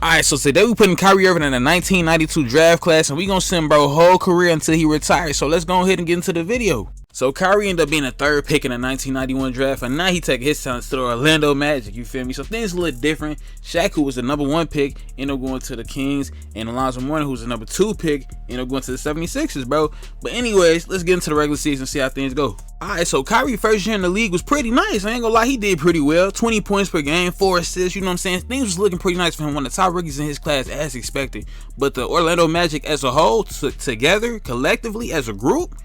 Alright, so today we putting Kyrie Irving in the 1992 draft class, and we gonna send bro whole career until he retires. So let's go ahead and get into the video. So Kyrie ended up being the third pick in the 1991 draft, and now he taking his talents to the Orlando Magic, you feel me? So things a little different. Shaq, who was the number 1 pick, ended up going to the Kings, and Alonzo Mourning, who was the number 2 pick, ended up going to the 76ers, bro. But anyways, let's get into the regular season and see how things go. Alright, so Kyrie first year in the league was pretty nice. I ain't gonna lie, he did pretty well. 20 points per game, 4 assists, you know what I'm saying? Things was looking pretty nice for him, one of the top rookies in his class as expected. But the Orlando Magic as a whole, together, collectively, as a group,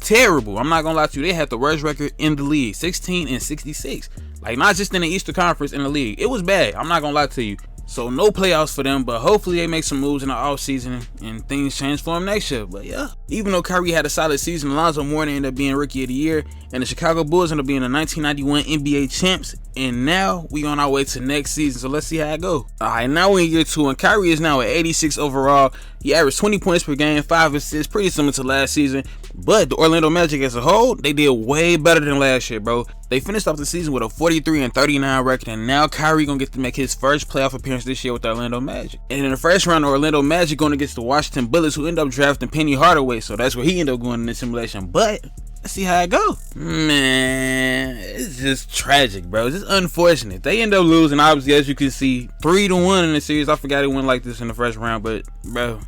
terrible. I'm not gonna lie to you, they had the worst record in the league, 16-66. Like, not just in the Eastern Conference, in the league. It was bad, I'm not gonna lie to you. So no playoffs for them, but hopefully they make some moves in the offseason and things change for them next year. But yeah, even though Kyrie had a solid season, Alonzo Mourning ended up being Rookie of the Year, and the Chicago Bulls ended up being the 1991 NBA champs. And now we on our way to next season, so let's see how it go. Alright, now we're in year 2, and Kyrie is now at 86 overall. He averaged 20 points per game, 5 assists, pretty similar to last season. But the Orlando Magic as a whole, they did way better than last year, bro. They finished off the season with a 43-39 record, and now Kyrie gonna get to make his first playoff appearance this year with the Orlando Magic. And in the first round, the Orlando Magic going against the Washington Bullets, who end up drafting Penny Hardaway, so that's where he ended up going in the simulation. But let's see how it go. Man, it's just tragic, bro. It's just unfortunate. They end up losing, obviously, as you can see, 3-1 in the series. I forgot it went like this in the first round, but bro,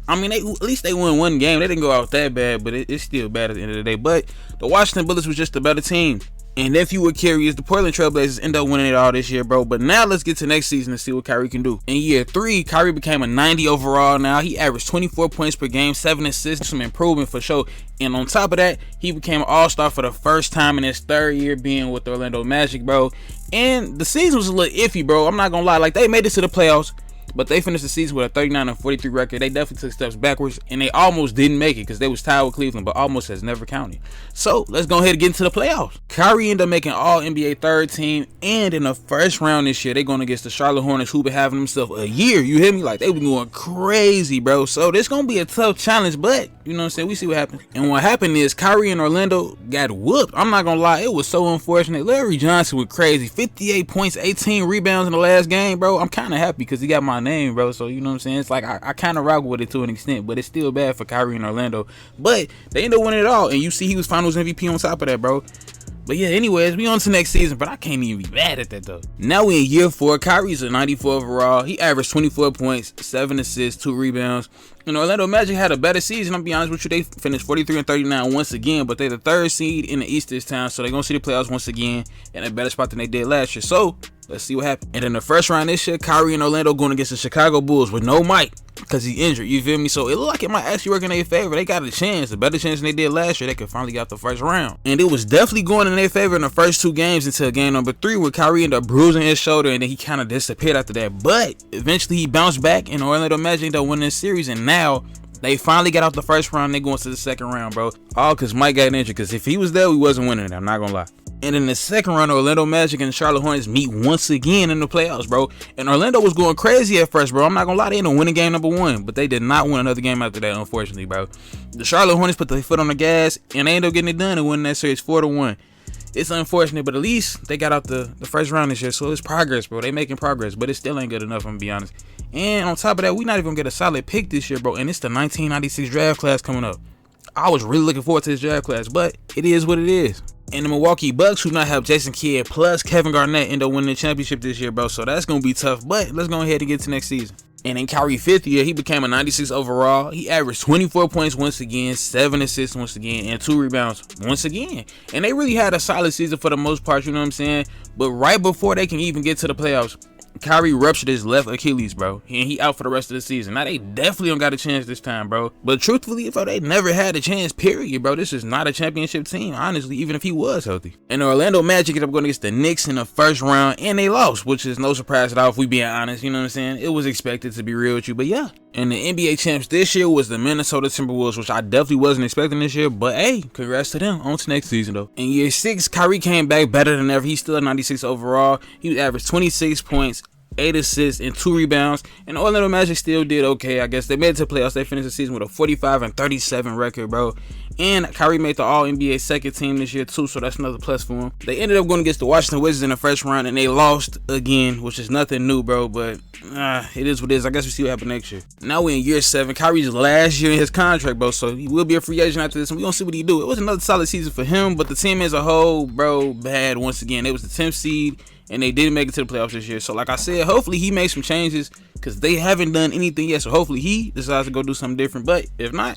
I mean, at least they won one game. They didn't go out that bad, but it's still bad at the end of the day. But the Washington Bullets was just a better team. And if you were curious, the Portland Trailblazers end up winning it all this year, bro. But now let's get to next season and see what Kyrie can do. In year 3, Kyrie became a 90 overall now. He averaged 24 points per game, 7 assists, some improvement for sure. And on top of that, he became an all-star for the first time in his 3rd year being with the Orlando Magic, bro. And the season was a little iffy, bro. I'm not gonna lie. Like, they made it to the playoffs, but they finished the season with a 39-43 record. They definitely took steps backwards, and they almost didn't make it because they was tied with Cleveland, but almost has never counted. So let's go ahead and get into the playoffs. Kyrie ended up making All-NBA 3rd team, and in the first round this year, they're going against the Charlotte Hornets, who been having themselves a year. You hear me? Like, they been going crazy, bro. So this going to be a tough challenge, but you know what I'm saying? We see what happens. And what happened is Kyrie and Orlando got whooped. I'm not going to lie. It was so unfortunate. Larry Johnson went crazy. 58 points, 18 rebounds in the last game, bro. I'm kind of happy because he got my name, bro. So, you know what I'm saying? It's like I kind of rock with it to an extent, but it's still bad for Kyrie and Orlando. But they ended up winning it all. And you see he was Finals MVP on top of that, bro. But yeah, anyways, we on to next season, but I can't even be mad at that, though. Now we in year 4. Kyrie's a 94 overall. He averaged 24 points, 7 assists, 2 rebounds. And Orlando Magic had a better season. I'll be honest with you. They finished 43-39 once again, but they're the 3rd seed in the East this time, so they're going to see the playoffs once again in a better spot than they did last year. So let's see what happens. And in the first round this year, Kyrie and Orlando going against the Chicago Bulls with no Mike because he's injured, you feel me? So it looked like it might actually work in their favor. They got a chance, a better chance than they did last year. They could finally get out the first round. And it was definitely going in their favor in the first 2 games until game number 3, where Kyrie ended up bruising his shoulder, and then he kind of disappeared after that. But eventually he bounced back, and Orlando Magic ended up winning the series, and now they finally got out the first round. They going to the second round, bro. All because Mike got injured, because if he was there, we wasn't winning it. I'm not going to lie. And in the second round, Orlando Magic and Charlotte Hornets meet once again in the playoffs, bro. And Orlando was going crazy at first, bro. I'm not going to lie. They ended up winning game number 1, but they did not win another game after that, unfortunately, bro. The Charlotte Hornets put their foot on the gas, and they ended up getting it done and winning that series 4-1. It's unfortunate, but at least they got out the first round this year, so it's progress, bro. They making progress, but it still ain't good enough, I'm gonna be honest. And on top of that, we not even gonna get a solid pick this year, bro. And it's the 1996 draft class coming up. I was really looking forward to this draft class, but it is what it is. And the Milwaukee Bucks, who not have Jason Kidd plus Kevin Garnett, end up winning the championship this year, bro. So that's gonna be tough, but let's go ahead and get to next season. And in Kyrie's 5th year, he became a 96 overall. He averaged 24 points once again, 7 assists once again, and 2 rebounds once again. And they really had a solid season for the most part, you know what I'm saying? But right before they can even get to the playoffs, Kyrie ruptured his left Achilles, bro, and he out for the rest of the season. Now, they definitely don't got a chance this time, bro. But truthfully, bro, they never had a chance, period, bro. This is not a championship team, honestly, even if he was healthy. And the Orlando Magic ended up going against the Knicks in the first round, and they lost, which is no surprise at all if we being honest, you know what I'm saying? It was expected, to be real with you, but yeah. And the NBA champs this year was the Minnesota Timberwolves, which I definitely wasn't expecting this year, but hey, congrats to them. On to next season, though. In year 6, Kyrie came back better than ever. He's still a 96 overall. He averaged 26 points, 8 assists, and 2 rebounds. And the Orlando Magic still did okay. I guess they made it to the playoffs. They finished the season with a 45-37 record, bro. And Kyrie made the All-NBA second team this year too, so that's another plus for him. They ended up going against the Washington Wizards in the first round, and they lost again, which is nothing new, bro. But it is what it is. I guess we see what happens next year. Now we're in year 7. Kyrie's last year in his contract, bro. So he will be a free agent after this, and we're gonna see what he do. It was another solid season for him, but the team as a whole, bro, bad once again. It was the 10th seed, and they didn't make it to the playoffs this year. So like I said, hopefully he makes some changes, because they haven't done anything yet. So hopefully he decides to go do something different. But if not,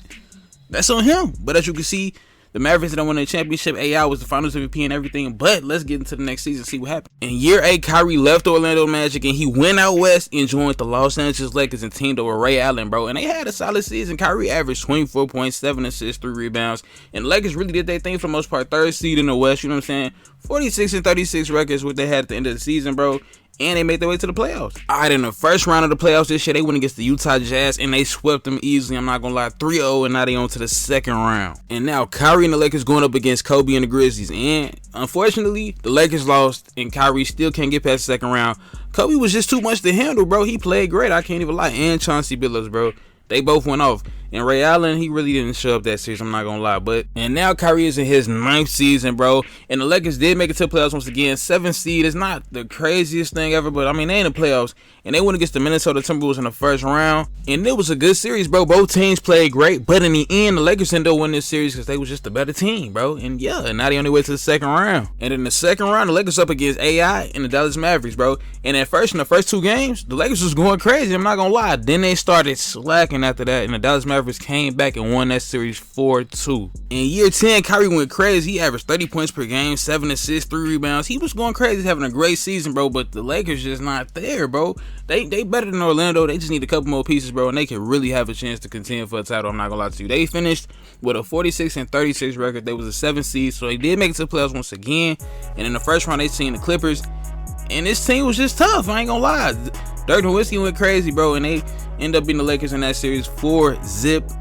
that's on him. But as you can see, the Mavericks that won the championship. AI was the finals MVP and everything. But let's get into the next season, see what happened. In year 8, Kyrie left the Orlando Magic and he went out west and joined the Los Angeles Lakers and teamed up with Ray Allen, bro. And they had a solid season. Kyrie averaged 24.7 assists, 3 rebounds. And the Lakers really did their thing for the most part. 3rd seed in the West, you know what I'm saying? 46-36 records, what they had at the end of the season, bro. And they made their way to the playoffs. Alright, in the first round of the playoffs this year, they went against the Utah Jazz and they swept them easily. I'm not gonna lie, 3-0, and now they on to the second round. And now Kyrie and the Lakers going up against Kobe and the Grizzlies. And unfortunately, the Lakers lost and Kyrie still can't get past the second round. Kobe was just too much to handle, bro. He played great, I can't even lie. And Chauncey Billups, bro. They both went off. And Ray Allen, he really didn't show up that series, I'm not gonna lie. And now Kyrie is in his 9th season, bro. And the Lakers did make it to the playoffs once again. 7th seed is not the craziest thing ever, but I mean, they in the playoffs. And they went against the Minnesota Timberwolves in the first round. And it was a good series, bro. Both teams played great. But in the end, the Lakers ended up winning this series because they was just the better team, bro. And yeah, now they on their way to the second round. And in the second round, the Lakers up against AI and the Dallas Mavericks, bro. And at first, in the first 2 games, the Lakers was going crazy, I'm not gonna lie. Then they started slacking after that. And the Dallas Mavericks came back and won that series 4-2. In year 10, Kyrie went crazy. He averaged 30 points per game, 7 assists, 3 rebounds. He was going crazy, having a great season, bro. But the Lakers just not there, bro. They better than Orlando. They just need a couple more pieces, bro, and they can really have a chance to contend for a title. I'm not gonna lie to you. They finished with a 46-36 record. They was a 7th seed, so they did make it to the playoffs once again. And in the first round, they seen the Clippers, and this team was just tough. I ain't gonna lie. Dirk Nowitzki went crazy, bro, and they end up beating the Lakers in that series 4-0.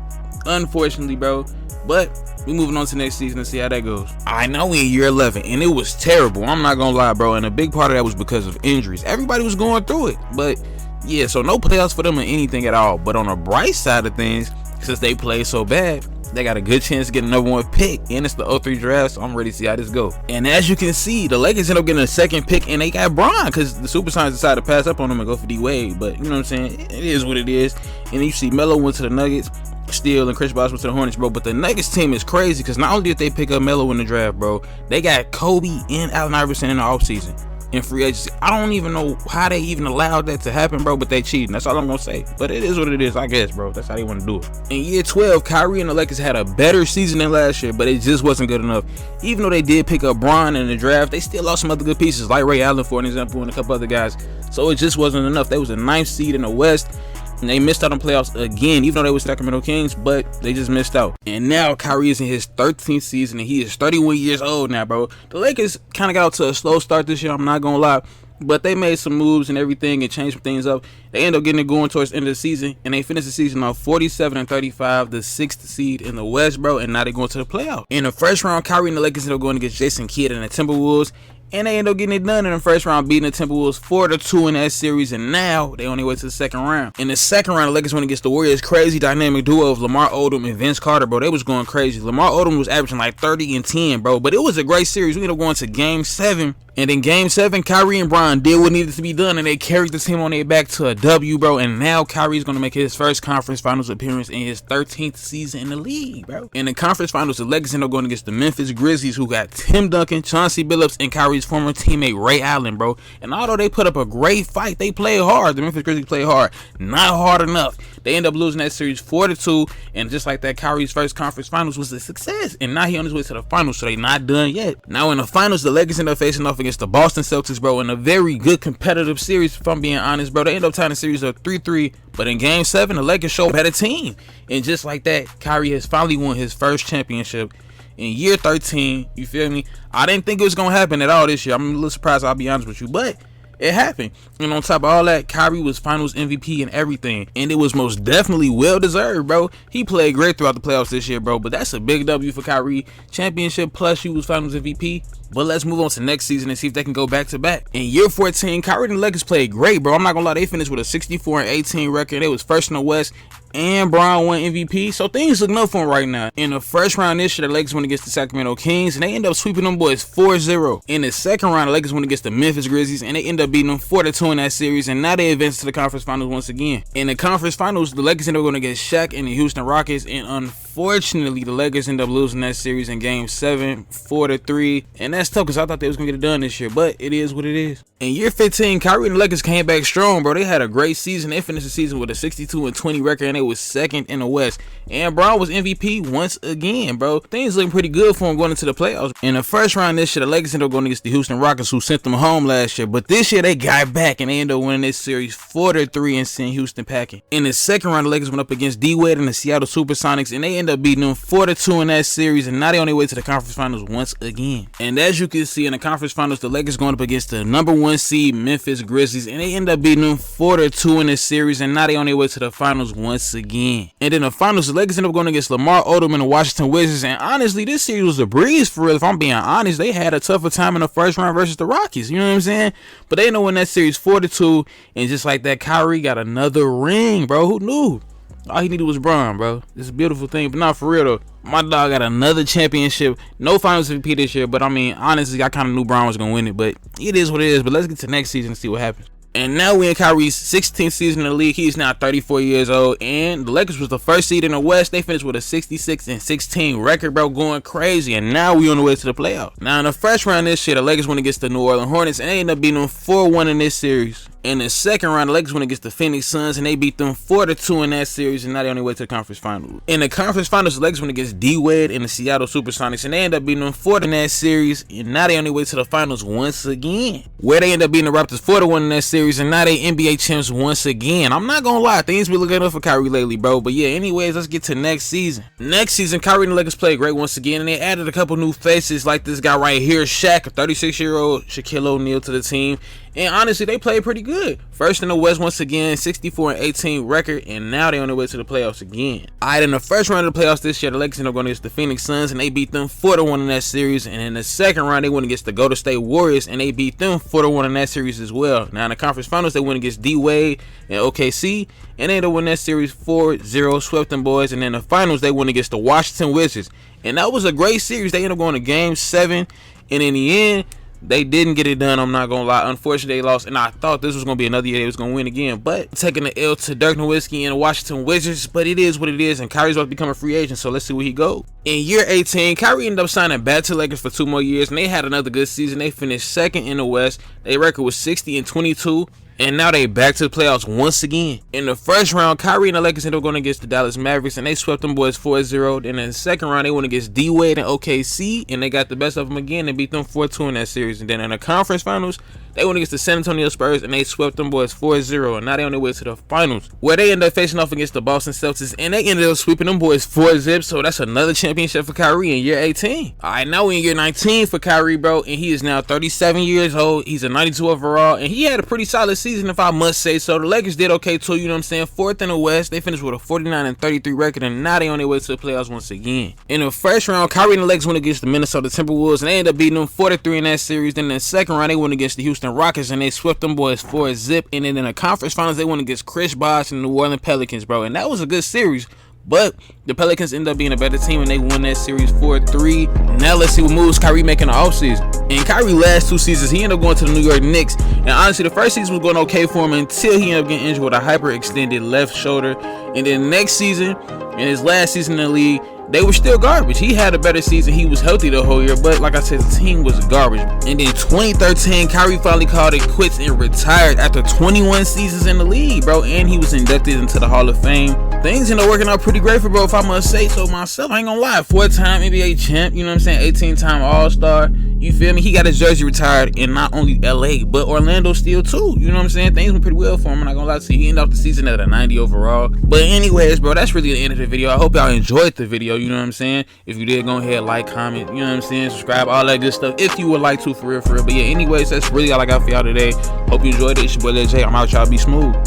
Unfortunately, bro. But we moving on to next season and see how that goes. I know we in year 11 and it was terrible. I'm not gonna lie, bro. And a big part of that was because of injuries. Everybody was going through it. But yeah, so no playoffs for them or anything at all. But on the bright side of things, since they played so bad, they got a good chance to get another 1 pick. And it's the 03 draft, so I'm ready to see how this goes. And as you can see, the Lakers end up getting a 2nd pick and they got Bron because the Supersonics decided to pass up on them and go for D-Wade. But you know what I'm saying? It is what it is. And you see Melo went to the Nuggets, Steele and Chris Bosh went to the Hornets, bro. But the Nuggets team is crazy because not only did they pick up Melo in the draft, bro, they got Kobe and Allen Iverson in the offseason in free agency. I don't even know how they even allowed that to happen, bro, but they cheating. That's all I'm gonna say. But it is what it is, I guess, bro. That's how they want to do it. In year 12, Kyrie and the Lakers had a better season than last year, but it just wasn't good enough. Even though they did pick up Bron in the draft, they still lost some other good pieces, like Ray Allen, for an example, and a couple other guys. So it just wasn't enough. They was a 9th seed in the West, and they missed out on playoffs again, even though they were Sacramento Kings, but they just missed out. And now Kyrie is in his 13th season, and he is 31 years old now, bro. The Lakers kind of got out to a slow start this year, I'm not gonna lie, but they made some moves and everything and changed some things up. They end up getting it going towards the end of the season, and they finished the season off 47-35, the 6th seed in the West, bro, and now they're going to the playoffs. In the first round, Kyrie and the Lakers end up going against Jason Kidd and the Timberwolves, and they end up getting it done in the first round, beating the Timberwolves 4-2 in that series, and now they on their way to the second round. In the second round, the Lakers went against the Warriors' crazy dynamic duo of Lamar Odom and Vince Carter, bro. They was going crazy. Lamar Odom was averaging like 30 and 10, bro, but it was a great series. We ended up going to Game 7, and in Game 7, Kyrie and Bron did what needed to be done, and they carried the team on their back to a W, bro, and now Kyrie's going to make his first conference finals appearance in his 13th season in the league, bro. In the conference finals, the Lakers ended up going against the Memphis Grizzlies, who got Tim Duncan, Chauncey Billups, and Kyrie's former teammate Ray Allen, bro. And although they put up a great fight, they played hard. The Memphis Grizzlies played hard. Not hard enough. They end up losing that series 4-2, and just like that, Kyrie's first conference finals was a success, and now he on his way to the finals, so they not done yet. Now in the finals, the Lakers end up facing off against the Boston Celtics, bro, in a very good competitive series, if I'm being honest, bro. They end up tying the series up 3-3, but in Game 7, the Lakers show a better team, and just like that, Kyrie has finally won his first championship in year 13, you feel me? I didn't think it was gonna happen at all this year. I'm a little surprised, I'll be honest with you, but it happened. And on top of all that, Kyrie was finals MVP and everything, and it was most definitely well deserved, bro. He played great throughout the playoffs this year, bro, but that's a big W for Kyrie. Championship plus he was finals MVP. But let's move on to next season and see if they can go back to back. In year 14, Kyrie and the Lakers played great, bro. I'm not gonna lie, they finished with a 64-18 record. They was first in the West, and Bron won MVP, so things looking up for him right now. In the first round this year, the Lakers went against the Sacramento Kings, and they end up sweeping them boys 4-0. In the second round, the Lakers went against the Memphis Grizzlies, and they end up beating them 4-2 in that series, and now they advance to the conference finals once again. In the conference finals, the Lakers end up going against Shaq and the Houston Rockets, and unfortunately, the Lakers end up losing that series in Game 7, 4-3, and that's tough because I thought they was going to get it done this year, but it is what it is. In year 15, Kyrie and the Lakers came back strong, bro. They had a great season. They finished the season with a 62-20 record, and they was second in the West. And Bron was MVP once again, bro. Things looking pretty good for him going into the playoffs. In the first round this year, the Lakers ended up going against the Houston Rockets, who sent them home last year. But this year, they got back, and they ended up winning this series 4-3 and sent Houston packing. In the second round, the Lakers went up against D-Wade and the Seattle Supersonics, and they ended up beating them 4-2 in that series, and now they're on their way to the conference finals once again. And as you can see in the conference finals, the Lakers going up against the #1 seed Memphis Grizzlies, and they end up beating them 4-2 in this series, and now they're on their way to the finals once again. And in the finals, the Lakers end up going against Lamar Odom and the Washington Wizards, and honestly, this series was a breeze for real. If I'm being honest, they had a tougher time in the first round versus the Rockies, you know what I'm saying? But they ended up winning that series 4-2, and just like that, Kyrie got another ring, bro. Who knew? All he needed was Bron, bro. It's a beautiful thing, but not for real though. My dog got another championship. No finals MVP this year, but I mean, honestly, I kind of knew Bron was going to win it, but it is what it is. But let's get to next season and see what happens. And now we're in Kyrie's 16th season in the league. He is now 34 years old, and the Lakers was the first seed in the West. They finished with a 66-16 record, bro, going crazy. And now we on the way to the playoffs. Now in the first round this year, the Lakers went against the New Orleans Hornets, and they ended up beating them 4-1 in this series. In the second round, the Lakers went against the Phoenix Suns, and they beat them 4-2 in that series, and now they're on their way to the conference finals. In the conference finals, the Lakers went against D-Wade and the Seattle Supersonics, and they ended up beating them 4 in that series, and now they're on their way to the finals once again, where they end up beating the Raptors 4-1 in that series, and now they NBA champs once again. I'm not gonna lie, things been looking up for Kyrie lately, bro, but yeah, anyways, let's get to next season. Next season, Kyrie and the Lakers played great once again, and they added a couple new faces like this guy right here, Shaq, a 36-year-old Shaquille O'Neal to the team. And honestly, they played pretty good. First in the West once again, 64-18 record, and now they're on their way to the playoffs again. Alright, in the first round of the playoffs this year, the Lakers ended up going against the Phoenix Suns, and they beat them 4-1 in that series. And in the second round, they went against the Golden State Warriors, and they beat them 4-1 in that series as well. Now in the conference finals, they went against D-Wade and OKC, and they ended up winning that series 4-0, swept them boys. And in the finals, they went against the Washington Wizards, and that was a great series. They ended up going to Game 7, and in the end, they didn't get it done, I'm not going to lie. Unfortunately, they lost, and I thought this was going to be another year they was going to win again. But taking the L to Dirk Nowitzki and the Washington Wizards, but it is what it is, and Kyrie's about to become a free agent, so let's see where he goes. In year 18, Kyrie ended up signing back to the Lakers for 2 more years, and they had another good season. They finished second in the West. Their record was 60-22. And now they back to the playoffs once again. In the first round, Kyrie and the Lakers ended up going against the Dallas Mavericks, and they swept them boys 4-0. Then in the second round, they went against D-Wade and OKC, and they got the best of them again and beat them 4-2 in that series. And then in the conference finals, they went against the San Antonio Spurs, and they swept them boys 4-0. And now they on their way to the finals, where they ended up facing off against the Boston Celtics, and they ended up sweeping them boys 4-0. So that's another championship for Kyrie in year 18. All right, now we're in year 19 for Kyrie, bro, and he is now 37 years old. He's a 92 overall, and he had a pretty solid season, if I must say so. The Lakers did okay too, you know what I'm saying? 4th in the West. They finished with a 49-33 record, and now they on their way to the playoffs once again. In the first round, Kyrie and the Lakers went against the Minnesota Timberwolves, and they ended up beating them 4-3 in that series. Then in the second round, they went against the Houston Rockets, and they swept them boys 4-0. And then in the conference finals, they went against Chris Bosh and the New Orleans Pelicans, bro. And that was a good series, but the Pelicans ended up being a better team, and they won that series 4-3. Now let's see what moves Kyrie making the offseason. In Kyrie's last 2 seasons, he ended up going to the New York Knicks. And honestly, the first season was going okay for him until he ended up getting injured with a hyperextended left shoulder. And then next season, in his last season in the league, they were still garbage. He had a better season. He was healthy the whole year, but like I said, the team was garbage. And then 2013, Kyrie finally called it quits and retired after 21 seasons in the league, bro. And he was inducted into the Hall of Fame. Things ended up working out pretty great for bro, if I must say so myself. I ain't gonna lie, 4-time NBA champ, you know what I'm saying, 18-time All-Star. You feel me? He got his jersey retired in not only LA, but Orlando still too. You know what I'm saying? Things went pretty well for him. I'm not gonna lie to you. He ended off the season at a 90 overall. But anyways, bro, that's really the end of the video. I hope y'all enjoyed the video. You know what I'm saying? If you did, go ahead, like, comment, you know what I'm saying, subscribe, all that good stuff if you would like to, for real. But yeah, anyways, that's really all I got for y'all today. Hope you enjoyed it. It's your boy Lil J. I'm out, y'all. Be smooth.